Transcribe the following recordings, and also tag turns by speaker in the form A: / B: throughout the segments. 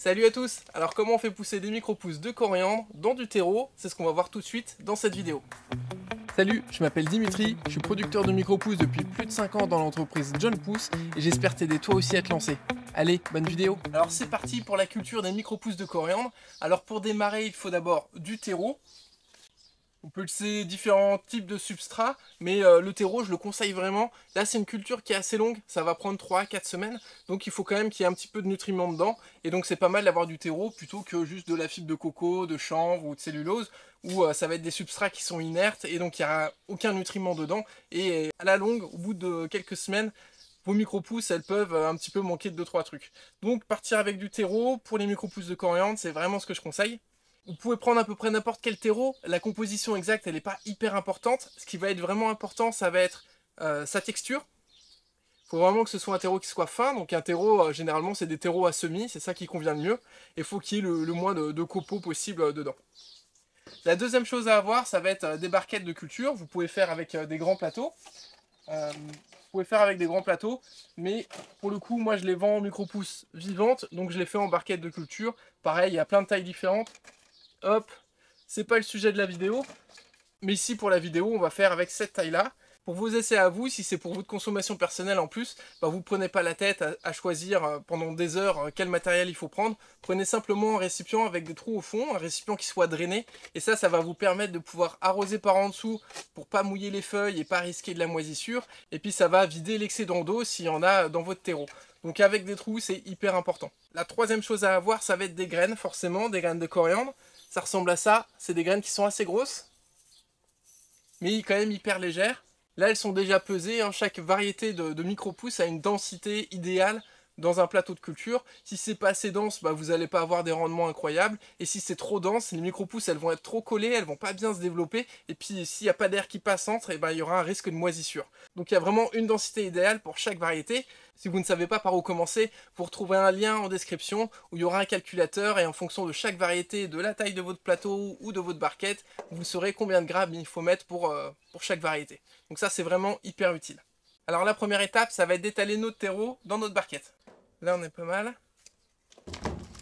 A: Salut à tous. Alors comment on fait pousser des micro-pousses de coriandre dans du terreau? C'est ce qu'on va voir tout de suite dans cette vidéo. Salut, je m'appelle Dimitri, je suis producteur de micro-pousses depuis plus de 5 ans dans l'entreprise John Pousse et j'espère t'aider toi aussi à te lancer. Allez, bonne vidéo. Alors c'est parti pour la culture des micro-pousses de coriandre. Alors pour démarrer, il faut d'abord du terreau. On peut utiliser différents types de substrats, mais le terreau, je le conseille vraiment. Là, c'est une culture qui est assez longue, ça va prendre 3 à 4 semaines, donc il faut quand même qu'il y ait un petit peu de nutriments dedans, et donc c'est pas mal d'avoir du terreau plutôt que juste de la fibre de coco, de chanvre ou de cellulose, où ça va être des substrats qui sont inertes, et donc il n'y aura aucun nutriment dedans, et à la longue, au bout de quelques semaines, vos micro-pousses, elles peuvent un petit peu manquer de 2-3 trucs. Donc partir avec du terreau, pour les micro-pousses de coriandre, c'est vraiment ce que je conseille. Vous pouvez prendre à peu près n'importe quel terreau, la composition exacte elle n'est pas hyper importante, ce qui va être vraiment important ça va être sa texture. Il faut vraiment que ce soit un terreau qui soit fin, donc un terreau généralement c'est des terreaux à semis, c'est ça qui convient le mieux, et il faut qu'il y ait le moins de copeaux possible dedans. La deuxième chose à avoir ça va être des barquettes de culture, vous pouvez faire avec des grands plateaux. Mais pour le coup moi je les vends en micro-pousses vivantes, donc je les fais en barquettes de culture. Pareil, il y a plein de tailles différentes. Hop, c'est pas le sujet de la vidéo, mais ici pour la vidéo on va faire avec cette taille là. Pour vos essais à vous, si c'est pour votre consommation personnelle en plus, bah vous prenez pas la tête à choisir pendant des heures quel matériel il faut prendre. Prenez simplement un récipient avec des trous au fond, un récipient qui soit drainé, et ça va vous permettre de pouvoir arroser par en dessous pour pas mouiller les feuilles et pas risquer de la moisissure, et puis ça va vider l'excédent d'eau s'il y en a dans votre terreau. Donc avec des trous c'est hyper important. La troisième chose à avoir ça va être des graines, forcément, des graines de coriandre. Ça ressemble à ça, c'est des graines qui sont assez grosses, mais quand même hyper légères. Là, elles sont déjà pesées, hein. Chaque variété de micro-pousses a une densité idéale dans un plateau de culture. Si c'est pas assez dense, bah, vous n'allez pas avoir des rendements incroyables. Et si c'est trop dense, les micro-pousses, elles vont être trop collées, elles vont pas bien se développer. Et puis, s'il n'y a pas d'air qui passe entre, et ben, il y aura un risque de moisissure. Donc, il y a vraiment une densité idéale pour chaque variété. Si vous ne savez pas par où commencer, vous retrouverez un lien en description où il y aura un calculateur et en fonction de chaque variété, de la taille de votre plateau ou de votre barquette, vous saurez combien de grammes il faut mettre pour chaque variété. Donc ça, c'est vraiment hyper utile. Alors la première étape, ça va être d'étaler notre terreau dans notre barquette. Là, on est pas mal.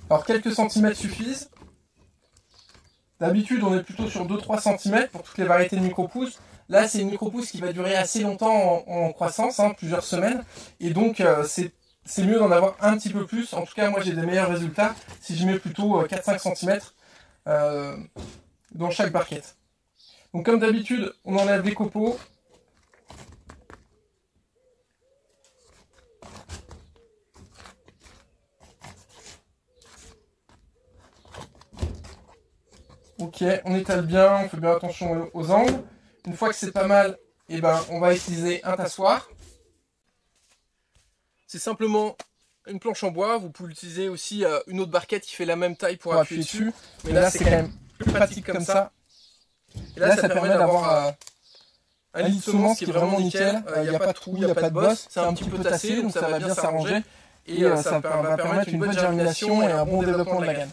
A: Alors quelques centimètres suffisent. D'habitude, on est plutôt sur 2-3 cm pour toutes les variétés de micro-pousses. Là, c'est une micro-pousse qui va durer assez longtemps en croissance, hein, plusieurs semaines. Et donc, c'est mieux d'en avoir un petit peu plus. En tout cas, moi, j'ai des meilleurs résultats si je mets plutôt 4-5 cm dans chaque barquette. Donc, comme d'habitude, on enlève les copeaux. Ok, on étale bien, on fait bien attention aux angles. Une fois que c'est pas mal, eh ben, on va utiliser un tassoir. C'est simplement une planche en bois. Vous pouvez utiliser aussi une autre barquette qui fait la même taille pour appuyer dessus. Mais là, c'est quand même plus pratique comme ça. Et là, ça permet d'avoir un lit de semence qui est vraiment nickel. Il n'y a pas de trou, il n'y a pas de bosse. C'est un petit peu tassé, donc ça va bien s'arranger. Et ça va permettre une bonne germination et un bon développement de la graine.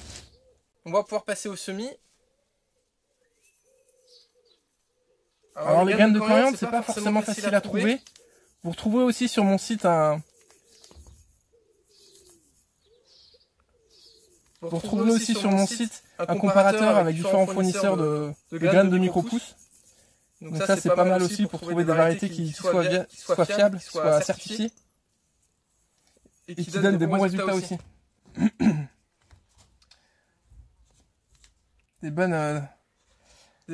A: On va pouvoir passer au semis. Alors les graines de coriandre, c'est pas forcément facile à trouver. Vous retrouvez aussi sur mon site un comparateur avec différents fournisseurs de graines de micro-pousses. Donc ça c'est pas mal aussi pour trouver des variétés qui soient fiables, qui soient certifiées et qui donnent des bons résultats aussi. Des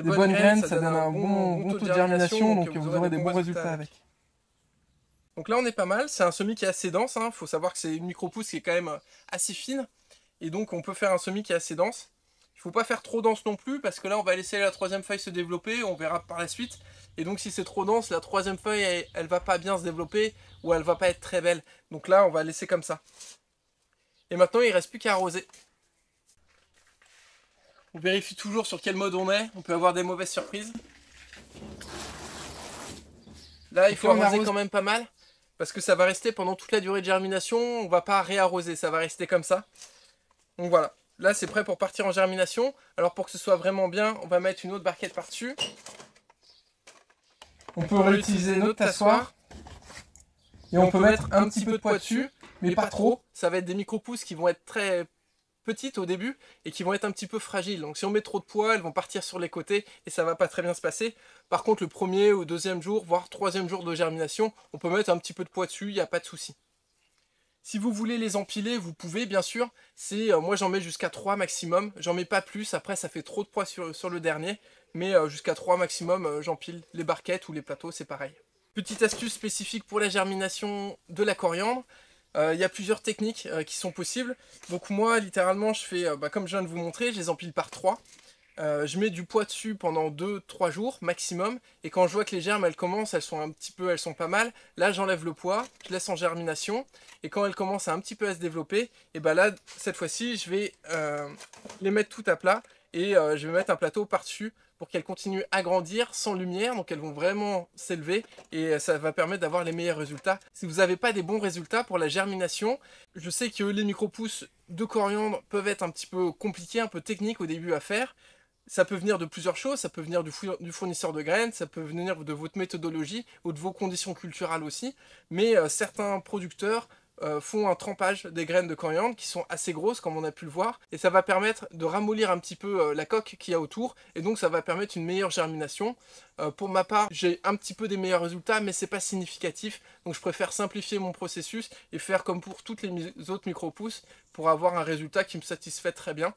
A: bonnes graines, ça donne un bon taux de germination, donc vous aurez des bons résultats avec. Donc là on est pas mal, c'est un semis qui est assez dense, hein. Faut savoir que c'est une micro-pousse qui est quand même assez fine, et donc on peut faire un semis qui est assez dense. Il ne faut pas faire trop dense non plus, parce que là on va laisser la troisième feuille se développer, on verra par la suite. Et donc si c'est trop dense, la troisième feuille elle va pas bien se développer, ou elle va pas être très belle. Donc là on va laisser comme ça. Et maintenant il ne reste plus qu'à arroser. On vérifie toujours sur quel mode on est, on peut avoir des mauvaises surprises. Là il faut arroser quand même pas mal, parce que ça va rester pendant toute la durée de germination, on va pas réarroser, ça va rester comme ça. Donc voilà, là c'est prêt pour partir en germination. Alors pour que ce soit vraiment bien, on va mettre une autre barquette par-dessus. On peut réutiliser notre tassoir. Et on peut mettre un petit peu de poids dessus, mais pas trop. Ça va être des micro-pousses qui vont être très petites au début et qui vont être un petit peu fragiles. Donc si on met trop de poids, elles vont partir sur les côtés et ça va pas très bien se passer. Par contre, le premier ou deuxième jour, voire troisième jour de germination, on peut mettre un petit peu de poids dessus, il n'y a pas de souci. Si vous voulez les empiler, vous pouvez bien sûr. Moi j'en mets jusqu'à 3 maximum, j'en mets pas plus, après ça fait trop de poids sur le dernier. Mais jusqu'à 3 maximum, j'empile les barquettes ou les plateaux, c'est pareil. Petite astuce spécifique pour la germination de la coriandre. Il y a plusieurs techniques qui sont possibles. Donc moi, littéralement, je fais, comme je viens de vous montrer, je les empile par 3. Je mets du poids dessus pendant 2-3 jours maximum. Et quand je vois que les germes, elles commencent, elles sont pas mal. Là, j'enlève le poids, je laisse en germination. Et quand elles commencent à un petit peu à se développer, et ben là, cette fois-ci, je vais les mettre tout à plat. Et je vais mettre un plateau par-dessus pour qu'elles continuent à grandir sans lumière. Donc elles vont vraiment s'élever et ça va permettre d'avoir les meilleurs résultats. Si vous n'avez pas des bons résultats pour la germination, je sais que les micro-pousses de coriandre peuvent être un petit peu compliqués, un peu techniques au début à faire. Ça peut venir de plusieurs choses, ça peut venir du fournisseur de graines, ça peut venir de votre méthodologie ou de vos conditions culturelles aussi. Mais certains producteurs font un trempage des graines de coriandre qui sont assez grosses comme on a pu le voir et ça va permettre de ramollir un petit peu la coque qu'il y a autour et donc ça va permettre une meilleure germination. Pour ma part, j'ai un petit peu des meilleurs résultats mais c'est pas significatif, donc je préfère simplifier mon processus et faire comme pour toutes les autres micro-pousses pour avoir un résultat qui me satisfait très bien.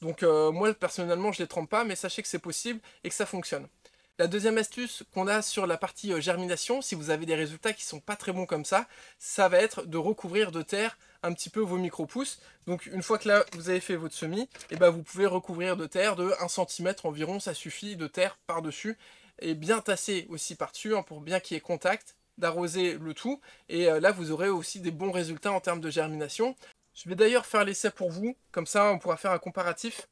A: Donc moi personnellement je les trempe pas, mais sachez que c'est possible et que ça fonctionne. La deuxième astuce qu'on a sur la partie germination, si vous avez des résultats qui sont pas très bons comme ça va être de recouvrir de terre un petit peu vos micro-pousses. Donc une fois que là vous avez fait votre semis, et ben vous pouvez recouvrir de terre de 1 cm environ, ça suffit, de terre par-dessus. Et bien tasser aussi par-dessus pour bien qu'il y ait contact, d'arroser le tout. Et là vous aurez aussi des bons résultats en termes de germination. Je vais d'ailleurs faire l'essai pour vous, comme ça on pourra faire un comparatif.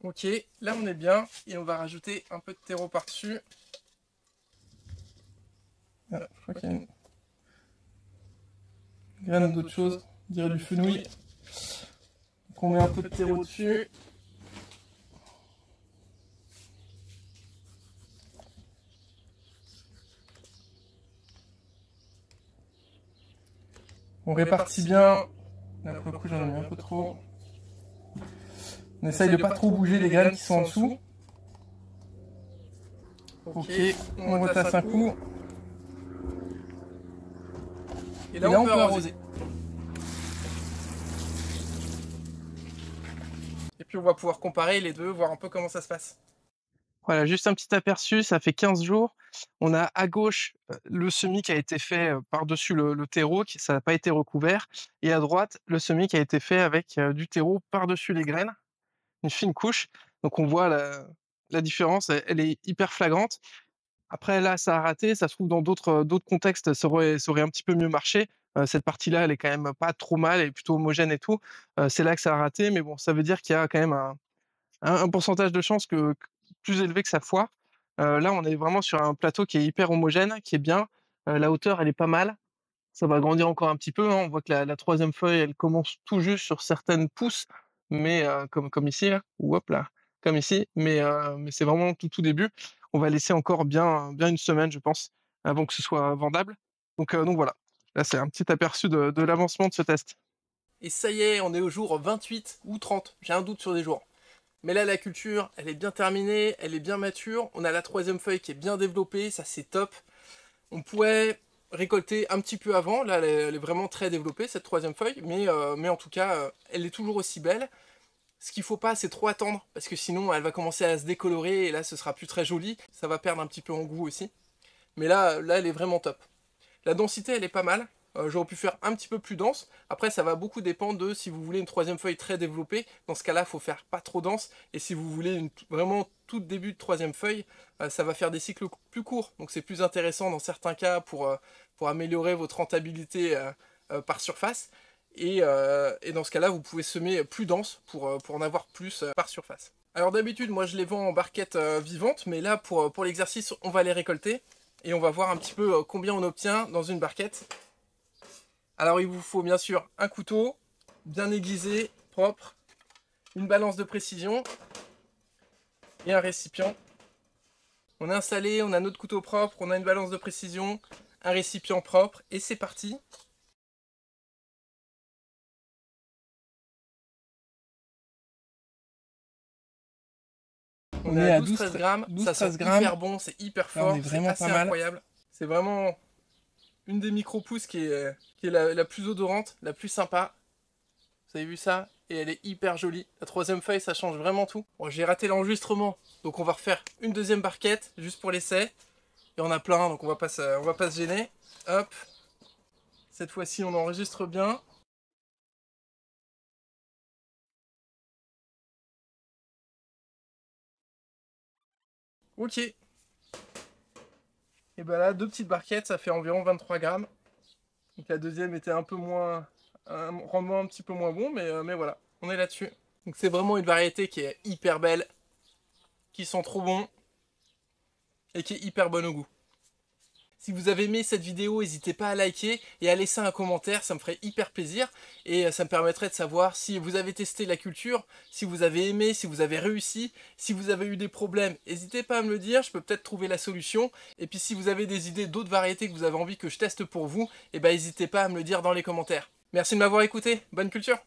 A: Ok, là on est bien, et on va rajouter un peu de terreau par-dessus. Voilà, je crois qu'il y a une graine d'autre chose, on dirait du fenouil. Donc on met un peu de terreau dessus. On répartit bien. Là pour le coup j'en ai mis un peu trop. On essaye de pas trop bouger les graines qui sont en dessous. Ok, on retasse un coup. Et là on peut arroser. Et puis on va pouvoir comparer les deux, voir un peu comment ça se passe. Voilà, juste un petit aperçu, ça fait 15 jours. On a à gauche le semis qui a été fait par-dessus le terreau, ça n'a pas été recouvert. Et à droite, le semis qui a été fait avec du terreau par-dessus les graines, une fine couche. Donc on voit la différence, elle est hyper flagrante. Après là, ça a raté, ça se trouve dans d'autres contextes, ça aurait un petit peu mieux marché. Cette partie-là, elle est quand même pas trop mal, elle est plutôt homogène et tout. C'est là que ça a raté, mais bon, ça veut dire qu'il y a quand même un pourcentage de chance plus élevé que ça foire. Là, on est vraiment sur un plateau qui est hyper homogène, qui est bien. La hauteur, elle est pas mal. Ça va grandir encore un petit peu, hein. On voit que la troisième feuille, elle commence tout juste sur certaines pousses, mais comme ici, là, ou hop là, comme ici, mais c'est vraiment tout début. On va laisser encore bien une semaine, je pense, avant que ce soit vendable. Donc voilà, là c'est un petit aperçu de l'avancement de ce test. Et ça y est, on est au jour 28 ou 30, j'ai un doute sur les jours. Mais là, la culture, elle est bien terminée, elle est bien mature. On a la troisième feuille qui est bien développée, ça c'est top. On pourrait récolter un petit peu avant, là elle est vraiment très développée cette troisième feuille, mais en tout cas, elle est toujours aussi belle. Ce qu'il faut pas, c'est trop attendre, parce que sinon elle va commencer à se décolorer et là ce sera plus très joli. Ça va perdre un petit peu en goût aussi. Mais là elle est vraiment top. La densité, elle est pas mal. J'aurais pu faire un petit peu plus dense. Après, ça va beaucoup dépendre de si vous voulez une troisième feuille très développée. Dans ce cas-là, il faut faire pas trop dense. Et si vous voulez vraiment tout début de troisième feuille, ça va faire des cycles plus courts. Donc c'est plus intéressant dans certains cas pour améliorer votre rentabilité par surface. Et dans ce cas-là, vous pouvez semer plus dense pour en avoir plus par surface. Alors d'habitude, moi je les vends en barquettes vivantes, mais là pour l'exercice, on va les récolter. Et on va voir un petit peu combien on obtient dans une barquette. Alors il vous faut bien sûr un couteau, bien aiguisé, propre, une balance de précision, et un récipient. On est installé, on a notre couteau propre, on a une balance de précision, un récipient propre et c'est parti. On est à 12-13 grammes, ça sent hyper bon, c'est hyper fort, c'est assez incroyable. C'est vraiment une des micro-pousses qui est la plus odorante, la plus sympa. Vous avez vu ça? Et elle est hyper jolie. La troisième feuille, ça change vraiment tout. Bon, j'ai raté l'enregistrement, donc on va refaire une deuxième barquette, juste pour l'essai. Et on a plein, donc on va pas se gêner. Hop. Cette fois-ci, on enregistre bien. Ok. Et ben là, deux petites barquettes, ça fait environ 23 grammes. Donc la deuxième était un peu moins... un rendement un petit peu moins bon, mais voilà, on est là-dessus. Donc c'est vraiment une variété qui est hyper belle, qui sent trop bon, et qui est hyper bonne au goût. Si vous avez aimé cette vidéo, n'hésitez pas à liker et à laisser un commentaire, ça me ferait hyper plaisir. Et ça me permettrait de savoir si vous avez testé la culture, si vous avez aimé, si vous avez réussi, si vous avez eu des problèmes. N'hésitez pas à me le dire, je peux peut-être trouver la solution. Et puis si vous avez des idées d'autres variétés que vous avez envie que je teste pour vous, n'hésitez pas à me le dire dans les commentaires. Merci de m'avoir écouté, bonne culture!